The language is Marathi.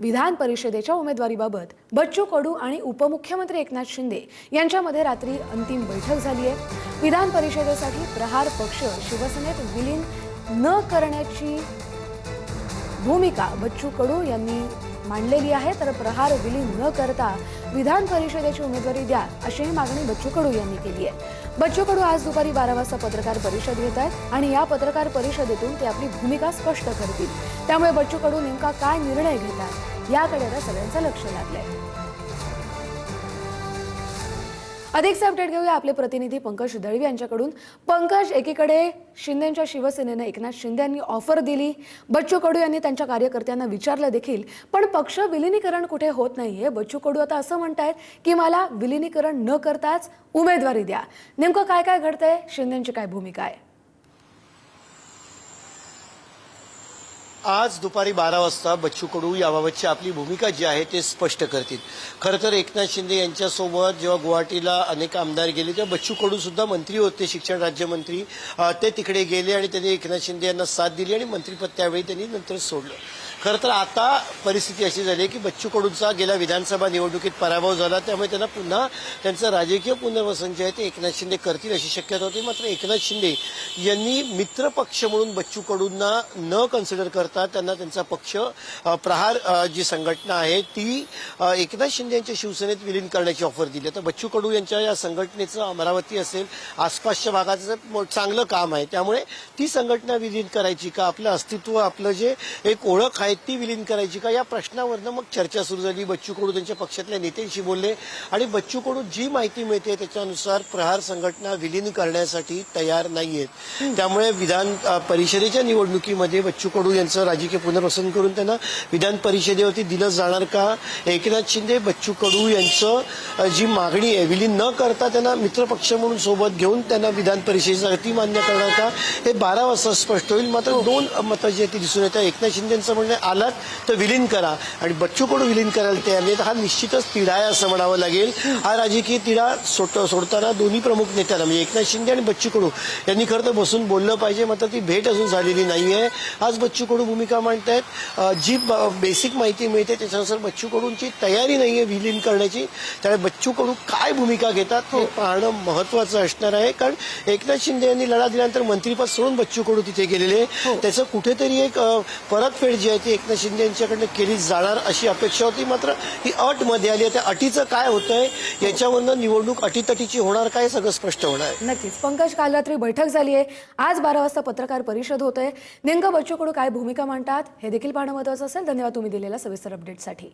विधान परिषदेच्या उमेदवारीबाबत बच्चू कडू आणि उपमुख्यमंत्री एकनाथ शिंदे यांच्यामध्ये रात्री अंतिम बैठक झाली आहे। विधान परिषदेसाठी प्रहार पक्ष शिवसेनेत विलीन न करण्याची भूमिका बच्चू कडू यांनी मांडलेली आहे, तर प्रहार विलीन न करता विधान परिषदेची उमेदवारी द्या अशी मागणी बच्चू कडू यांनी केली आहे। बच्चू कडू आज दुपारी 12 वाजता पत्रकार परिषद घेत आहेत आणि या पत्रकार परिषदेतून ते आपली भूमिका स्पष्ट करतील। त्यामुळे बच्चू कडू नेमका काय निर्णय घेतात याकडे आता सगळ्यांचं लक्ष लागलंय। अधिकचे अपडेट घेऊया आपले प्रतिनिधी पंकज दळवी यांच्याकडून। पंकज, एकीकडे शिंदेच्या शिवसेनेने एकनाथ शिंदे यांनी ऑफर दिली, बच्चू कडू यांनी त्यांच्या कार्यकर्त्यांना विचारलं देखील, पण पक्ष विलीनीकरण कुठे होत नाहीये। बच्चू कडू आता असं म्हणतायत की मला विलीनीकरण न करताच उमेदवारी द्या। नेमकं काय काय घडतंय, शिंदेची काय भूमिका आहे? आज दुपारी 12 वाजता बच्चू कडू याबाबतची आपली भूमिका जी आहे ते स्पष्ट करतील। खरं तर एकनाथ शिंदे यांच्यासोबत जेव्हा गुवाहाटीला अनेक आमदार गेले तेव्हा बच्चू कडू सुद्धा मंत्री होते, शिक्षण राज्यमंत्री, ते तिकडे गेले आणि त्यांनी एकनाथ शिंदे यांना साथ दिली आणि मंत्रिपद त्यावेळी त्यांनी नंतर सोडलं। खरं तर आता परिस्थिती अशी झाली की बच्चू कडूंचा गेल्या विधानसभा निवडणुकीत पराभव झाला, त्यामुळे त्यांना पुन्हा त्यांचं राजकीय पुनर्वसन जे आहे ते एकनाथ शिंदे करतील अशी शक्यता होती। मात्र एकनाथ शिंदे यांनी मित्रपक्ष म्हणून बच्चू कडूंना न कन्सिडर करता त्यांना त्यांचा पक्ष प्रहार जी संघटना आहे ती एकनाथ शिंदे यांच्या शिवसेनेत विलीन करण्याची ऑफर दिली। तर बच्चू कडू यांच्या या संघटनेचं अमरावती असेल आसपासच्या भागाचं चांगलं काम आहे, त्यामुळे ती संघटना विलीन करायची का, आपलं अस्तित्व, आपलं जे एक ओळख आहे ती विलीन करायची का, या प्रश्नावरनं मग चर्चा सुरू झाली। बच्चू कडू त्यांच्या पक्षातल्या नेत्यांशी बोलले आणि बच्चू कडू जी माहिती मिळते त्याच्यानुसार प्रहार संघटना विलीन करण्यासाठी तयार नाहीयेत। त्यामुळे विधान परिषदेच्या निवडणुकीमध्ये बच्चू कडू यांचं राजकीय पुनर्वसन करून त्यांना विधान परिषदेवरती दिलं जाणार का? एकनाथ शिंदे बच्चू कडू यांचं जी मागणी आहे विलीन न करता त्यांना मित्रपक्ष म्हणून सोबत घेऊन त्यांना विधान परिषदेसाठी मान्य करणार का, हे 12 वाजता स्पष्ट होईल। मात्र दोन मतं जी आहेत ती दिसून येतात। एकनाथ शिंदेचं म्हणणं आलात तर विलीन करा आणि बच्चू कडू विलीन करायला तयार नाही, हा निश्चितच तिढा आहे असं म्हणावं लागेल। हा राजकीय तिढा सोडताना दोन्ही प्रमुख नेत्यांना म्हणजे एकनाथ शिंदे आणि बच्चू कडू यांनी खरं तर बसून बोललं पाहिजे, मात्र ती भेट अजून झालेली नाहीये। आज बच्चू कडू भूमिका मांडतायत, जी बेसिक माहिती मिळते त्याच्यानुसार बच्चू कडूंची तयारी नाहीये विलीन करण्याची। त्यामुळे बच्चू कडू काय भूमिका घेतात हे पाहणं महत्वाचं असणार आहे, कारण एकनाथ शिंदे यांनी लढा दिल्यानंतर मंत्रिपद सोडून बच्चू कडू तिथे गेलेले, त्याचं कुठेतरी एक परतफेड जी आहे ती एकनाथ शिंदे यांच्याकडनं केली जाणार अशी अपेक्षा होती। मात्र ही अट मध्ये आली आहे, त्या अटीचं काय होतंय याच्यावरनं निवडणूक अटीतटीची होणार काय सगळं स्पष्ट होणार आहे। नक्कीच पंकज, काल रात्री बैठक झाली आहे, आज 12 वाजता पत्रकार परिषद होते। नेमकं बच्चू कडू काय भूमिका मांडतात हे देखील पाहणं महत्त्वाचं असेल। धन्यवाद तुम्ही दिलेल्या सविस्तर अपडेटसाठी।